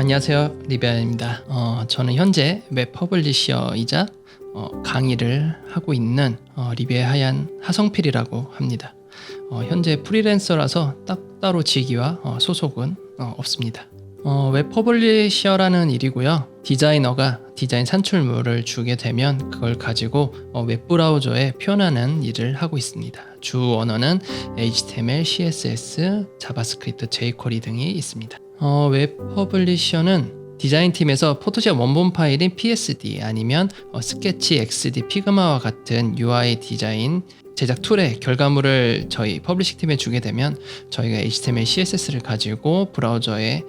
안녕하세요, 리베아입니다. 저는 현재 웹 퍼블리셔이자 강의를 하고 있는 리베아 하얀 하성필이라고 합니다. 현재 프리랜서라서 따로 직위와 소속은 없습니다. 웹 퍼블리셔라는 일이고요. 디자이너가 디자인 산출물을 주게 되면 그걸 가지고 웹브라우저에 표현하는 일을 하고 있습니다. 주 언어는 HTML, CSS, 자바스크립트, jQuery 등이 있습니다. 웹 퍼블리셔는 디자인팀에서 포토샵 원본 파일인 PSD 아니면 스케치, XD, 피그마와 같은 UI 디자인 제작 툴의 결과물을 저희 퍼블리싱 팀에 주게 되면 저희가 HTML, CSS를 가지고 브라우저에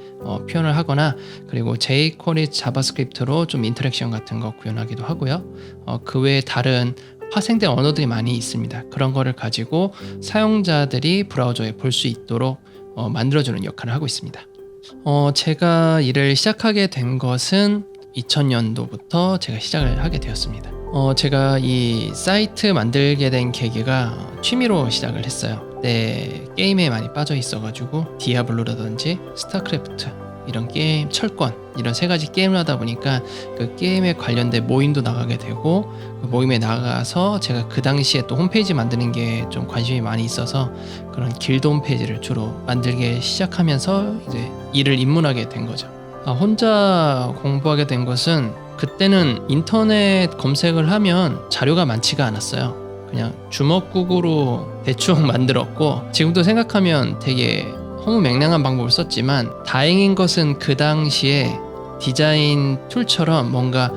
표현을 하거나 그리고 jQuery, 자바스크립트로 좀 인터랙션 같은 거 구현하기도 하고요. 그 외에 다른 파생된 언어들이 많이 있습니다. 그런 거를 가지고 사용자들이 브라우저에 볼 수 있도록 만들어주는 역할을 하고 있습니다. 제가 일을 시작하게 된 것은 2000년도부터 제가 시작을 하게 되었습니다. 제가 이 사이트 만들게 된 계기가 취미로 시작을 했어요. 그때 게임에 많이 빠져 있어가지고 디아블로라든지 스타크래프트 이런 게임, 철권 이런 세 가지 게임을 하다 보니까 그 게임에 관련된 모임도 나가게 되고 그 모임에 나가서 제가 그 당시에 또 홈페이지 만드는 게 좀 관심이 많이 있어서 그런 길드 홈페이지를 주로 만들기 시작하면서 이제 일을 입문하게 된 거죠. 혼자 공부하게 된 것은 그때는 인터넷 검색을 하면 자료가 많지가 않았어요. 그냥 주먹구구로 대충 만들었고 지금도 생각하면 되게 허무맹랑한 방법을 썼지만 다행인 것은 그 당시에 디자인 툴처럼 뭔가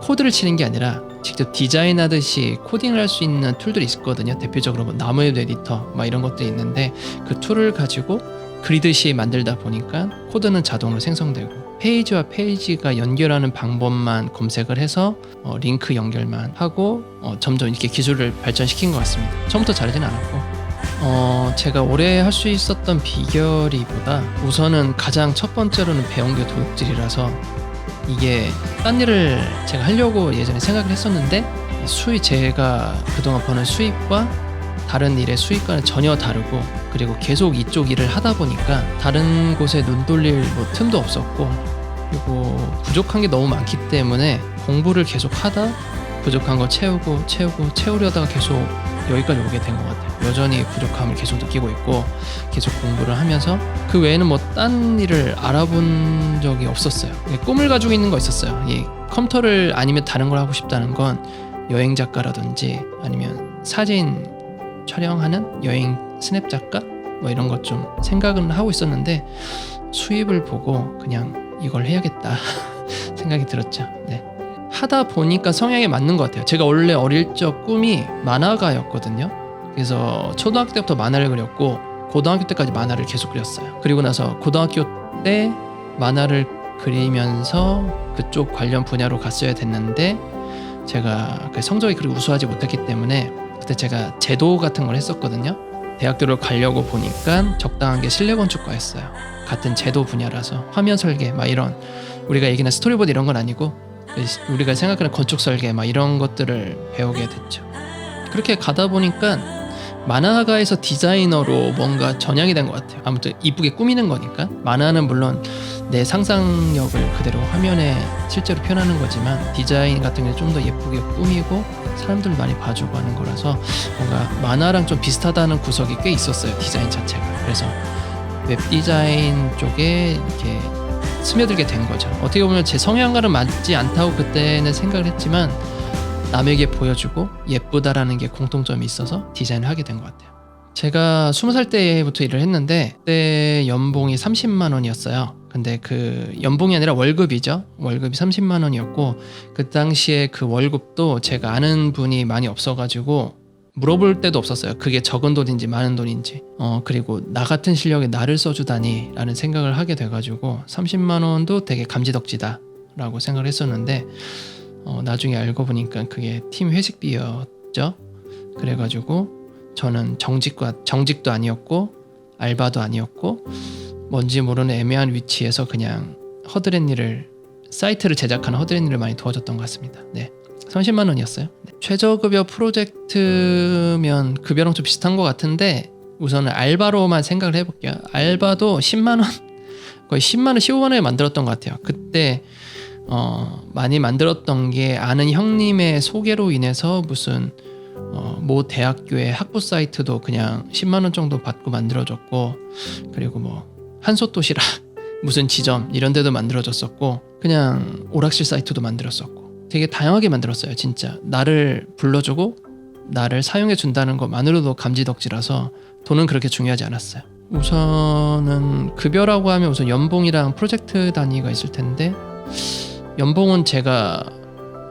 코드를 치는 게 아니라 직접 디자인하듯이 코딩을 할 수 있는 툴들이 있거든요. 대표적으로 뭐 나무의 에디터 막 이런 것들이 있는데 그 툴을 가지고 그리듯이 만들다 보니까 코드는 자동으로 생성되고 페이지와 페이지가 연결하는 방법만 검색을 해서 링크 연결만 하고 점점 이렇게 기술을 발전시킨 것 같습니다. 처음부터 잘하진 않았고 제가 오래 할 수 있었던 비결이보다 우선은 가장 첫 번째로는 배운 게 도둑질이라서 이게 딴 일을 제가 하려고 예전에 생각을 했었는데 제가 그동안 버는 수입과 다른 일의 수익과는 전혀 다르고 그리고 계속 이쪽 일을 하다 보니까 다른 곳에 눈 돌릴 틈도 없었고 그리고 부족한 게 너무 많기 때문에 공부를 계속 하다 부족한 거 채우려다가 계속 여기까지 오게 된 것 같아요. 여전히 부족함을 계속 느끼고 있고 계속 공부를 하면서 그 외에는 딴 일을 알아본 적이 없었어요. 꿈을 가지고 있는 거 있었어요. 이 컴퓨터를 아니면 다른 걸 하고 싶다는 건 여행 작가라든지 아니면 사진 촬영하는 여행 스냅 작가 이런 것 좀 생각은 하고 있었는데 수입을 보고 그냥 이걸 해야겠다 생각이 들었죠. 네. 하다 보니까 성향에 맞는 것 같아요. 제가 원래 어릴 적 꿈이 만화가였거든요. 그래서 초등학교 때부터 만화를 그렸고 고등학교 때까지 만화를 계속 그렸어요. 그리고 나서 고등학교 때 만화를 그리면서 그쪽 관련 분야로 갔어야 됐는데 제가 성적이 그렇게 우수하지 못했기 때문에 그때 제가 제도 같은 걸 했었거든요. 대학교를 가려고 보니까 적당한 게 실내건축과였어요. 같은 제도 분야라서 화면 설계 이런 우리가 얘기하는 스토리보드 이런 건 아니고 우리가 생각하는 건축 설계 이런 것들을 배우게 됐죠. 그렇게 가다 보니까 만화가에서 디자이너로 뭔가 전향이 된 것 같아요. 아무튼 이쁘게 꾸미는 거니까 만화는 물론 내 상상력을 그대로 화면에 실제로 표현하는 거지만 디자인 같은 게 좀 더 예쁘게 꾸미고 사람들 많이 봐주고 하는 거라서 뭔가 만화랑 좀 비슷하다는 구석이 꽤 있었어요. 디자인 자체가. 그래서 웹 디자인 쪽에 이렇게 스며들게 된 거죠. 어떻게 보면 제 성향과는 맞지 않다고 그때는 생각을 했지만 남에게 보여주고 예쁘다라는 게 공통점이 있어서 디자인을 하게 된 것 같아요. 제가 20살 때부터 일을 했는데 그때 연봉이 30만 원이었어요. 근데 그 연봉이 아니라 월급이죠. 월급이 30만 원이었고 그 당시에 그 월급도 제가 아는 분이 많이 없어가지고 물어볼 때도 없었어요. 그게 적은 돈인지 많은 돈인지. 그리고 나 같은 실력에 나를 써주다니 라는 생각을 하게 돼가지고 30만 원도 되게 감지덕지다 라고 생각을 했었는데 나중에 알고 보니까 그게 팀 회식비였죠. 그래가지고 저는 정직도 아니었고 알바도 아니었고 뭔지 모르는 애매한 위치에서 그냥 허드렛 일을 사이트를 제작하는 허드렛 일을 많이 도와줬던 것 같습니다. 네. 30만 원이었어요. 네. 최저급여 프로젝트면 급여랑 좀 비슷한 것 같은데 우선은 알바로만 생각을 해볼게요. 알바도 10만 원 거의 10만 원, 15만 원에 만들었던 것 같아요. 그때 많이 만들었던 게 아는 형님의 소개로 인해서 무슨 모 대학교의 학부 사이트도 그냥 10만 원 정도 받고 만들어줬고, 그리고 뭐 한솥도시락 무슨 지점 이런 데도 만들어줬었고, 그냥 오락실 사이트도 만들었었고, 되게 다양하게 만들었어요. 진짜 나를 불러주고 나를 사용해 준다는 것만으로도 감지덕지라서 돈은 그렇게 중요하지 않았어요. 우선은 급여라고 하면 우선 연봉이랑 프로젝트 단위가 있을 텐데, 연봉은 제가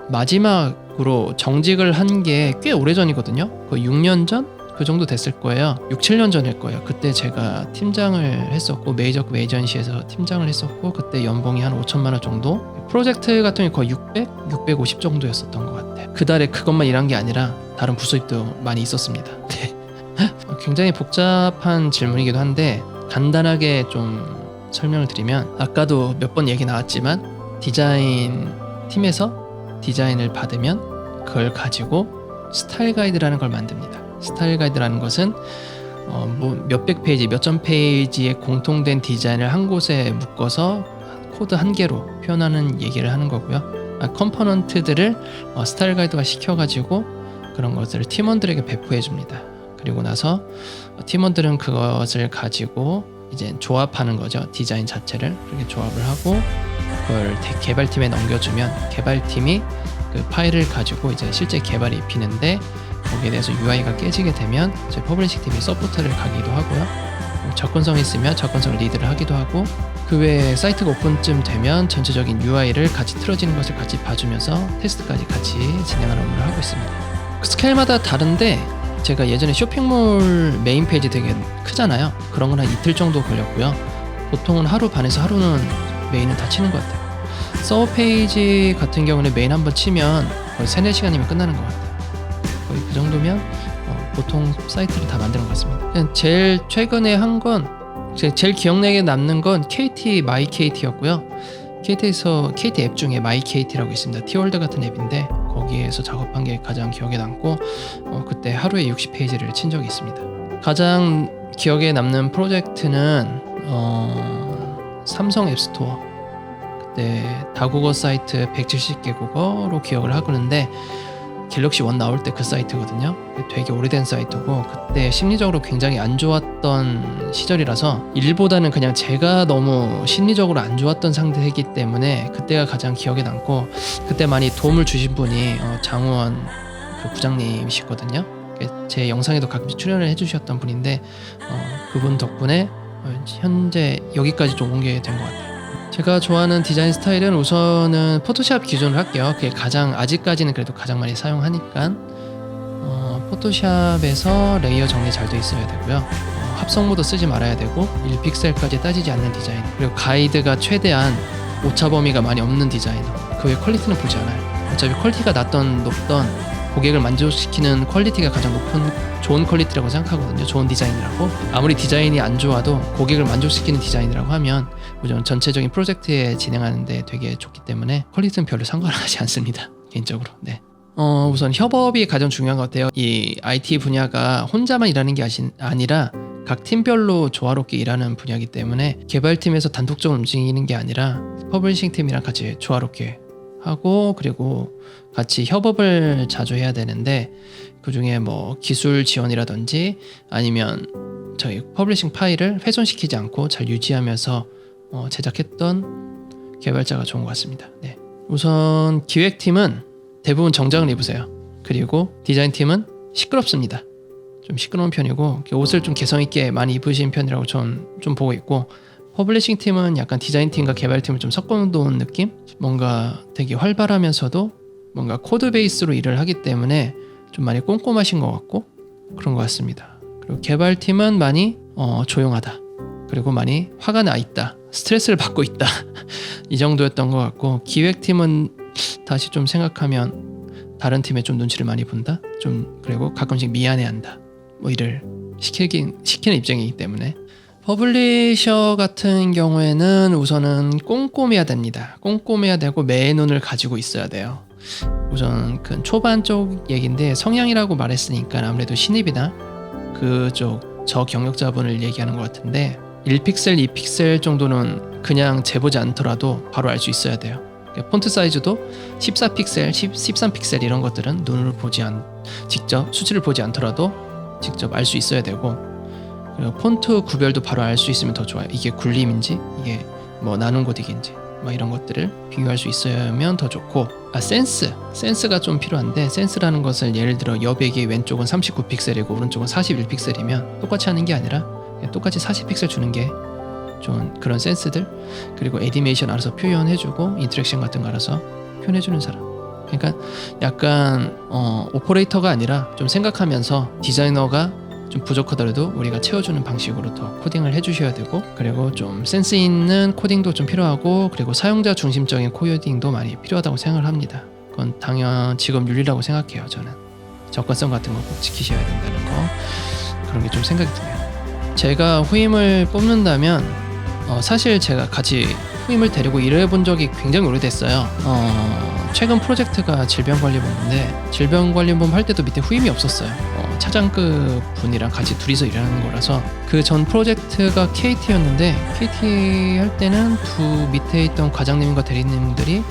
마지막으로 정직을 한 게 꽤 오래전이거든요. 거의 6년 전? 그 정도 됐을 거예요. 6, 7년 전일 거예요. 그때 제가 팀장을 했었고, 메이저급 에이전시에서 팀장을 했었고, 그때 연봉이 한 5천만 원 정도? 프로젝트 같은 게 거의 600, 650 정도였었던 것 같아요. 그 달에 그것만 일한 게 아니라 다른 부수입도 많이 있었습니다. 네. 굉장히 복잡한 질문이기도 한데 간단하게 좀 설명을 드리면, 아까도 몇 번 얘기 나왔지만 디자인 팀에서 디자인을 받으면 그걸 가지고 스타일 가이드라는 걸 만듭니다. 스타일 가이드라는 것은 뭐 몇백 페이지, 몇천 페이지의 공통된 디자인을 한 곳에 묶어서 코드 한 개로 표현하는 얘기를 하는 거고요. 컴포넌트들을 스타일 가이드화 시켜가지고 그런 것들을 팀원들에게 배포해 줍니다. 그리고 나서 팀원들은 그것을 가지고 이제 조합하는 거죠. 디자인 자체를 그렇게 조합을 하고 그걸 개발팀에 넘겨주면 개발팀이 그 파일을 가지고 이제 실제 개발이 입히는데, 거기에 대해서 UI가 깨지게 되면 저희 퍼블리싱 팀이 서포트를 가기도 하고요. 접근성이 있으면 접근성 리드를 하기도 하고, 그 외에 사이트가 오픈쯤 되면 전체적인 UI를 같이 틀어지는 것을 같이 봐주면서 테스트까지 같이 진행하는 업무를 하고 있습니다. 스케일마다 다른데 제가 예전에 쇼핑몰 메인 페이지 되게 크잖아요. 그런 건 한 이틀 정도 걸렸고요. 보통은 하루 반에서 하루는 메인은 다 치는 것 같아요. 서버 페이지 같은 경우는 메인 한번 치면 거의 3-4시간이면 끝나는 것 같아요. 거의 그 정도면 보통 사이트를 다 만드는 것 같습니다. 그냥 제일 최근에 한 건, 제일 기억나게 남는 건 KT 마이 KT였고요. KT에서 KT 앱 중에 마이 KT라고 있습니다. 티월드 같은 앱인데 거기에서 작업한 게 가장 기억에 남고, 그때 하루에 60페이지를 친 적이 있습니다. 가장 기억에 남는 프로젝트는 삼성 앱스토어, 그때 다국어 사이트 170개 국어로 기억을 하고는데 갤럭시 1 나올 때 그 사이트거든요. 되게 오래된 사이트고, 그때 심리적으로 굉장히 안 좋았던 시절이라서 일보다는 그냥 제가 너무 심리적으로 안 좋았던 상태이기 때문에 그때가 가장 기억에 남고, 그때 많이 도움을 주신 분이 장우원 그 부장님이시거든요. 제 영상에도 가끔 출연을 해주셨던 분인데 그분 덕분에 현재 여기까지 좀 오게 된 것 같아요. 제가 좋아하는 디자인 스타일은 우선은 포토샵 기준으로 할게요. 그게 가장, 아직까지는 그래도 가장 많이 사용하니까 포토샵에서 레이어 정리 잘 돼 있어야 되고요. 합성 모드 쓰지 말아야 되고 1픽셀까지 따지지 않는 디자인, 그리고 가이드가 최대한 오차 범위가 많이 없는 디자이너. 그 외 퀄리티는 보지 않아요. 어차피 퀄리티가 낮던 높던 고객을 만족시키는 퀄리티가 가장 높은 좋은 퀄리티라고 생각하거든요. 좋은 디자인이라고. 아무리 디자인이 안 좋아도 고객을 만족시키는 디자인이라고 하면 무조건 전체적인 프로젝트에 진행하는데 되게 좋기 때문에 퀄리티는 별로 상관하지 않습니다. 개인적으로. 네. 우선 협업이 가장 중요한 것 같아요. 이 IT 분야가 혼자만 일하는 게 아니라 각 팀별로 조화롭게 일하는 분야이기 때문에 개발팀에서 단독적으로 움직이는 게 아니라 퍼블리싱 팀이랑 같이 조화롭게 하고, 그리고 같이 협업을 자주 해야 되는데, 그 중에 뭐 기술 지원이라든지 아니면 저희 퍼블리싱 파일을 훼손시키지 않고 잘 유지하면서 제작했던 개발자가 좋은 것 같습니다. 네. 우선 기획팀은 대부분 정장을 입으세요. 그리고 디자인팀은 시끄럽습니다. 좀 시끄러운 편이고 옷을 좀 개성 있게 많이 입으신 편이라고 좀 보고 있고, 퍼블리싱 팀은 약간 디자인팀과 개발팀을 좀 섞어놓은 느낌? 뭔가 되게 활발하면서도 뭔가 코드 베이스로 일을 하기 때문에 좀 많이 꼼꼼하신 것 같고 그런 것 같습니다. 그리고 개발팀은 많이 조용하다, 그리고 많이 화가 나 있다, 스트레스를 받고 있다 이 정도였던 것 같고, 기획팀은 다시 좀 생각하면 다른 팀에 좀 눈치를 많이 본다, 좀 그리고 가끔씩 미안해한다, 뭐 일을 시키는 입장이기 때문에. 퍼블리셔 같은 경우에는 우선은 꼼꼼해야 됩니다. 꼼꼼해야 되고 매의 눈을 가지고 있어야 돼요. 우선 그 초반 쪽 얘기인데, 성향이라고 말했으니까 아무래도 신입이나 그쪽 저 경력자분을 얘기하는 것 같은데, 1픽셀, 2픽셀 정도는 그냥 재보지 않더라도 바로 알 수 있어야 돼요. 폰트 사이즈도 14픽셀, 13픽셀 이런 것들은 눈으로 직접 수치를 보지 않더라도 직접 알 수 있어야 되고, 그리고 폰트 구별도 바로 알 수 있으면 더 좋아요. 이게 굴림인지 이게 뭐 나눈 고딕인지 뭐 이런 것들을 비교할 수 있으면 더 좋고, 센스가 좀 필요한데, 센스라는 것을 예를 들어 여백이 왼쪽은 39픽셀이고 오른쪽은 41픽셀이면 똑같이 하는 게 아니라 그냥 똑같이 40픽셀 주는 게 좀 그런 센스들, 그리고 애니메이션 알아서 표현해주고 인터랙션 같은 거 알아서 표현해주는 사람. 그러니까 약간 오퍼레이터가 아니라 좀 생각하면서 디자이너가 좀 부족하더라도 우리가 채워주는 방식으로 더 코딩을 해주셔야 되고, 그리고 좀 센스 있는 코딩도 좀 필요하고, 그리고 사용자 중심적인 코딩도 많이 필요하다고 생각을 합니다. 그건 당연 직업 윤리라고 생각해요. 저는 접근성 같은 거 꼭 지키셔야 된다는 거, 그런 게 좀 생각이 드네요. 제가 후임을 뽑는다면 사실 제가 같이 후임을 데리고 일해본 적이 굉장히 오래됐어요. 최근 프로젝트가 질병관리본인데, 질병관리본 할 때도 밑에 후임이 없었어요. 차장급 분이랑 같이 둘이서 일하는 거라서. 그 전 프로젝트가 KT였는데, KT 할 때는 두 밑에 있던 과장님과 대리님들이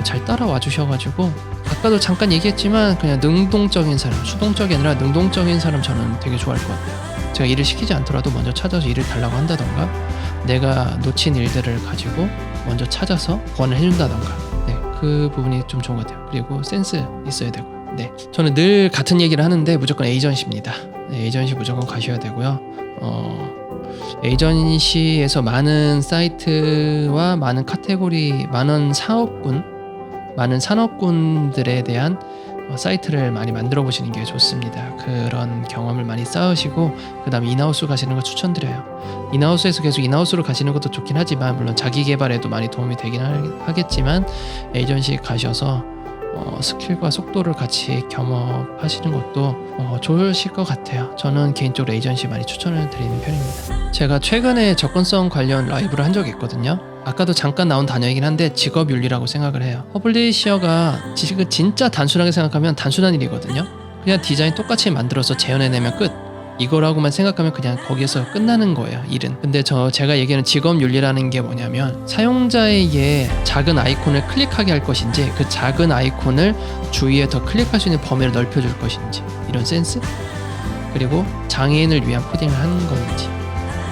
잘 따라와 주셔가지고, 아까도 잠깐 얘기했지만 그냥 능동적인 사람, 수동적이 아니라 능동적인 사람 저는 되게 좋아할 것 같아요. 제가 일을 시키지 않더라도 먼저 찾아서 일을 달라고 한다던가, 내가 놓친 일들을 가지고 먼저 찾아서 보완을 해준다던가, 네, 그 부분이 좀 좋은 것 같아요. 그리고 센스 있어야 되고, 네, 저는 늘 같은 얘기를 하는데 무조건 에이전시입니다. 네, 에이전시 무조건 가셔야 되고요. 에이전시에서 많은 사이트와 많은 카테고리, 많은 산업군들에 대한 사이트를 많이 만들어 보시는 게 좋습니다. 그런 경험을 많이 쌓으시고, 그 다음에 인하우스 가시는 걸 추천드려요. 인하우스에서 계속 인하우스로 가시는 것도 좋긴 하지만, 물론 자기 개발에도 많이 도움이 되긴 하겠지만, 에이전시 가셔서 스킬과 속도를 같이 겸업하시는 것도 좋으실 것 같아요. 저는 개인적으로 에이전시 많이 추천을 드리는 편입니다. 제가 최근에 접근성 관련 라이브를 한 적이 있거든요. 아까도 잠깐 나온 단어이긴 한데 직업윤리라고 생각을 해요. 퍼블리셔가 지금 진짜 단순하게 생각하면 단순한 일이거든요. 그냥 디자인 똑같이 만들어서 재현해내면 끝, 이거라고만 생각하면 그냥 거기에서 끝나는 거예요, 일은. 근데 제가 얘기하는 직업윤리라는 게 뭐냐면, 사용자에게 작은 아이콘을 클릭하게 할 것인지, 그 작은 아이콘을 주위에 더 클릭할 수 있는 범위를 넓혀줄 것인지, 이런 센스? 그리고 장애인을 위한 코딩을 하는 건지,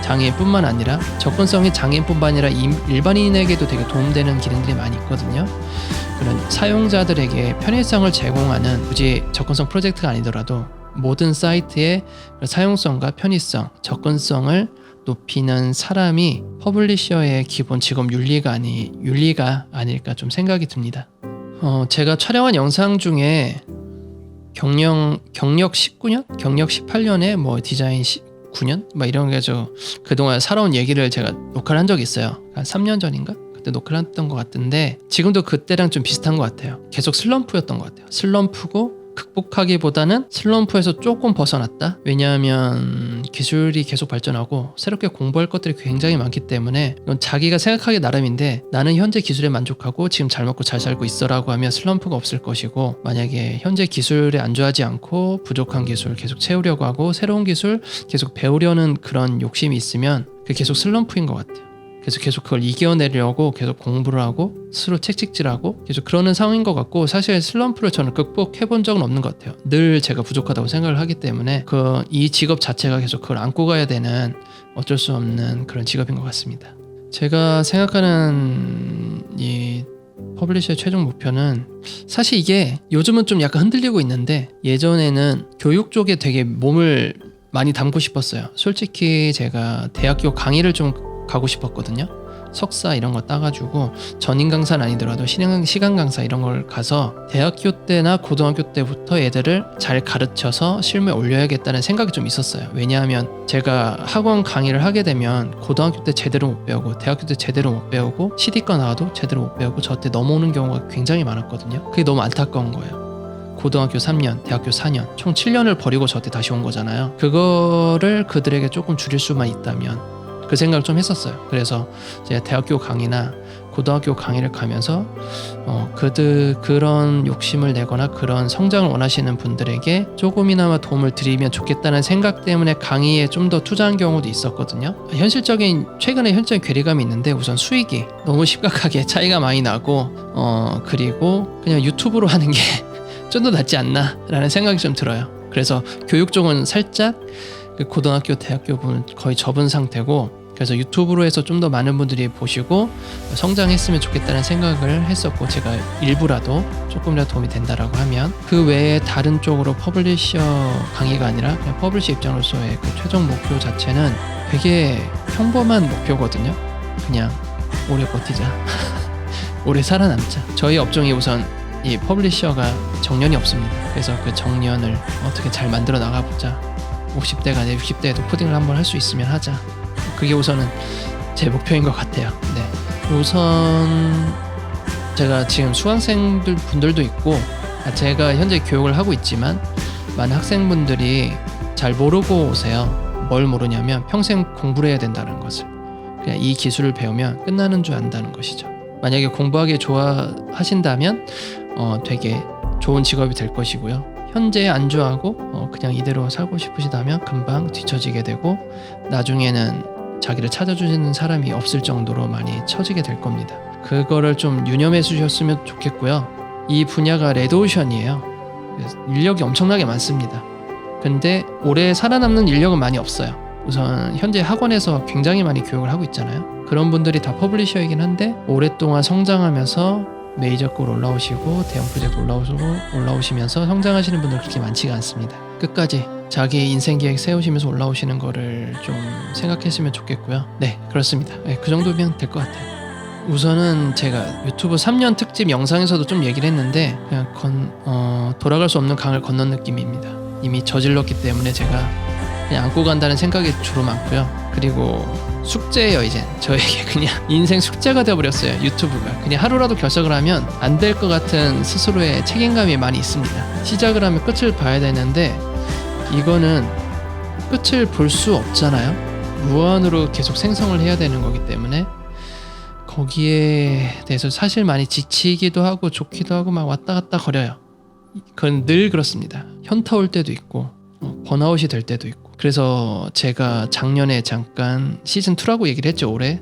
장애인뿐만 아니라 접근성이 장애인뿐만 아니라 일반인에게도 되게 도움되는 기능들이 많이 있거든요. 그런 사용자들에게 편의성을 제공하는, 굳이 접근성 프로젝트가 아니더라도 모든 사이트의 사용성과 편의성, 접근성을 높이는 사람이 퍼블리셔의 기본 직업 윤리가 아닐까 좀 생각이 듭니다. 제가 촬영한 영상 중에 경력 19년, 경력 18년에 뭐 디자인 9년? 막 이런 게 그동안 살아온 얘기를 제가 녹화를 한 적이 있어요. 한 3년 전인가? 그때 녹화를 했던 것 같은데, 지금도 그때랑 좀 비슷한 것 같아요. 계속 슬럼프였던 것 같아요. 슬럼프고, 극복하기보다는 슬럼프에서 조금 벗어났다. 왜냐하면 기술이 계속 발전하고 새롭게 공부할 것들이 굉장히 많기 때문에, 이건 자기가 생각하기 나름인데, 나는 현재 기술에 만족하고 지금 잘 먹고 잘 살고 있어라고 하면 슬럼프가 없을 것이고, 만약에 현재 기술에 안주하지 않고 부족한 기술 계속 채우려고 하고 새로운 기술 계속 배우려는 그런 욕심이 있으면 그게 계속 슬럼프인 것 같아요. 그래서 계속 그걸 이겨내려고 계속 공부를 하고 스스로 책찍질하고 계속 그러는 상황인 것 같고, 사실 슬럼프를 저는 극복해 본 적은 없는 것 같아요. 늘 제가 부족하다고 생각을 하기 때문에 이 직업 자체가 계속 그걸 안고 가야 되는 어쩔 수 없는 그런 직업인 것 같습니다. 제가 생각하는 이 퍼블리셔의 최종 목표는, 사실 이게 요즘은 좀 약간 흔들리고 있는데, 예전에는 교육 쪽에 되게 몸을 많이 담고 싶었어요. 솔직히 제가 대학교 강의를 좀 가고 싶었거든요. 석사 이런 거 따가지고 전임 강사는 아니더라도 시간 강사 이런 걸 가서 대학교 때나 고등학교 때부터 애들을 잘 가르쳐서 실무에 올려야겠다는 생각이 좀 있었어요. 왜냐하면 제가 학원 강의를 하게 되면 고등학교 때 제대로 못 배우고 대학교 때 제대로 못 배우고 CD과 나와도 제대로 못 배우고 저 때 넘어오는 경우가 굉장히 많았거든요. 그게 너무 안타까운 거예요. 고등학교 3년, 대학교 4년, 총 7년을 버리고 저 때 다시 온 거잖아요. 그거를 그들에게 조금 줄일 수만 있다면, 그 생각을 좀 했었어요. 그래서 제가 대학교 강의나 고등학교 강의를 가면서 그런 욕심을 내거나 그런 성장을 원하시는 분들에게 조금이나마 도움을 드리면 좋겠다는 생각 때문에 강의에 좀 더 투자한 경우도 있었거든요. 최근에 현실적인 괴리감이 있는데, 우선 수익이 너무 심각하게 차이가 많이 나고 그리고 그냥 유튜브로 하는 게 좀 더 낫지 않나 라는 생각이 좀 들어요. 그래서 교육 쪽은 살짝 그 고등학교 대학교 부분 거의 접은 상태고, 그래서 유튜브로 해서 좀 더 많은 분들이 보시고 성장했으면 좋겠다는 생각을 했었고, 제가 일부라도 조금이라도 도움이 된다라고 하면 그 외에 다른 쪽으로 퍼블리셔 강의가 아니라 그냥 퍼블리셔 입장으로서의 그 최종 목표 자체는 되게 평범한 목표거든요. 그냥 오래 버티자 오래 살아남자. 저희 업종이 우선 이 퍼블리셔가 정년이 없습니다. 그래서 그 정년을 어떻게 잘 만들어 나가보자. 50대가 아니라 60대에도 코딩을 한번 할 수 있으면 하자. 그게 우선은 제 목표인 것 같아요. 네. 우선 제가 지금 수강생들 분들도 있고, 제가 현재 교육을 하고 있지만 많은 학생분들이 잘 모르고 오세요. 뭘 모르냐면 평생 공부를 해야 된다는 것을. 그냥 이 기술을 배우면 끝나는 줄 안다는 것이죠. 만약에 공부하기 좋아하신다면 되게 좋은 직업이 될 것이고요. 현재 안주하고 그냥 이대로 살고 싶으시다면 금방 뒤처지게 되고, 나중에는 자기를 찾아주시는 사람이 없을 정도로 많이 처지게 될 겁니다. 그거를 좀 유념해 주셨으면 좋겠고요. 이 분야가 레드오션이에요. 인력이 엄청나게 많습니다. 근데 오래 살아남는 인력은 많이 없어요. 우선 현재 학원에서 굉장히 많이 교육을 하고 있잖아요. 그런 분들이 다 퍼블리셔이긴 한데 오랫동안 성장하면서 메이저급 올라오시고 대형 프로젝트 올라오시면서 성장하시는 분들 그렇게 많지가 않습니다. 끝까지 자기 인생 계획 세우시면서 올라오시는 거를 좀 생각했으면 좋겠고요. 네, 그렇습니다. 네, 그 정도면 될 것 같아요. 우선은 제가 유튜브 3년 특집 영상에서도 좀 얘기를 했는데, 그냥 돌아갈 수 없는 강을 건넌 느낌입니다. 이미 저질렀기 때문에 제가 그냥 안고 간다는 생각이 주로 많고요. 그리고 숙제예요. 이제 저에게 그냥 인생 숙제가 되어버렸어요. 유튜브가 그냥 하루라도 결석을 하면 안 될 것 같은 스스로의 책임감이 많이 있습니다. 시작을 하면 끝을 봐야 되는데 이거는 끝을 볼 수 없잖아요. 무한으로 계속 생성을 해야 되는 거기 때문에 거기에 대해서 사실 많이 지치기도 하고 좋기도 하고 막 왔다 갔다 거려요. 그건 늘 그렇습니다. 현타 올 때도 있고 번아웃이 될 때도 있고. 그래서 제가 작년에 잠깐 시즌2라고 얘기를 했죠. 올해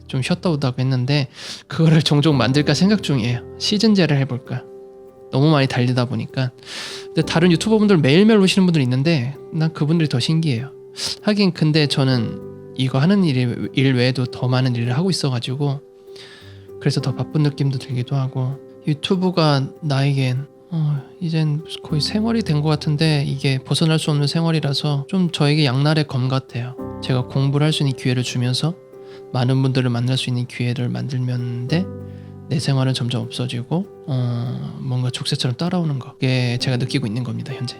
좀 쉬었다 오다고 했는데 그거를 종종 만들까 생각 중이에요. 시즌제를 해볼까. 너무 많이 달리다 보니까. 근데 다른 유튜버분들 매일매일 오시는 분들 있는데 난 그분들이 더 신기해요. 하긴 근데 저는 이거 하는 일 외에도 더 많은 일을 하고 있어가지고 그래서 더 바쁜 느낌도 들기도 하고, 유튜브가 나에겐 이젠 거의 생활이 된 것 같은데 이게 벗어날 수 없는 생활이라서 좀 저에게 양날의 검 같아요. 제가 공부를 할 수 있는 기회를 주면서 많은 분들을 만날 수 있는 기회를 만들면데 내 생활은 점점 없어지고 뭔가 족쇄처럼 따라오는 거, 그게 제가 느끼고 있는 겁니다. 현재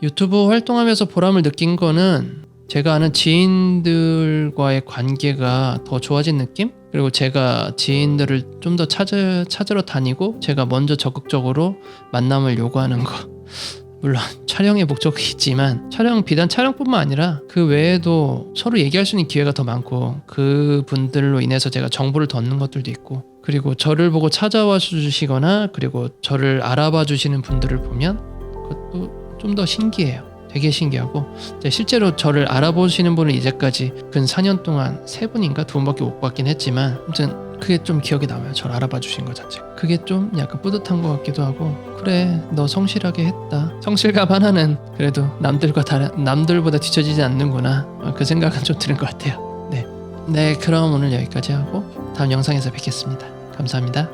유튜브 활동하면서 보람을 느낀 거는 제가 아는 지인들과의 관계가 더 좋아진 느낌? 그리고 제가 지인들을 좀 더 찾으러 다니고 제가 먼저 적극적으로 만남을 요구하는 거. 물론 촬영의 목적이 있지만 비단 촬영뿐만 아니라 그 외에도 서로 얘기할 수 있는 기회가 더 많고 그분들로 인해서 제가 정보를 더 얻는 것들도 있고, 그리고 저를 보고 찾아와 주시거나 그리고 저를 알아봐 주시는 분들을 보면 그것도 좀 더 신기해요. 되게 신기하고, 실제로 저를 알아보시는 분은 이제까지 근 4년 동안 3분인가 2분밖에 못 봤긴 했지만 아무튼 그게 좀 기억에 남아요. 저를 알아봐 주신 것 자체. 그게 좀 약간 뿌듯한 것 같기도 하고, 그래 너 성실하게 했다. 성실감 하나는 그래도 남들보다 뒤처지지 않는구나. 그 생각은 좀 드는 것 같아요. 네, 그럼 오늘 여기까지 하고 다음 영상에서 뵙겠습니다. 감사합니다.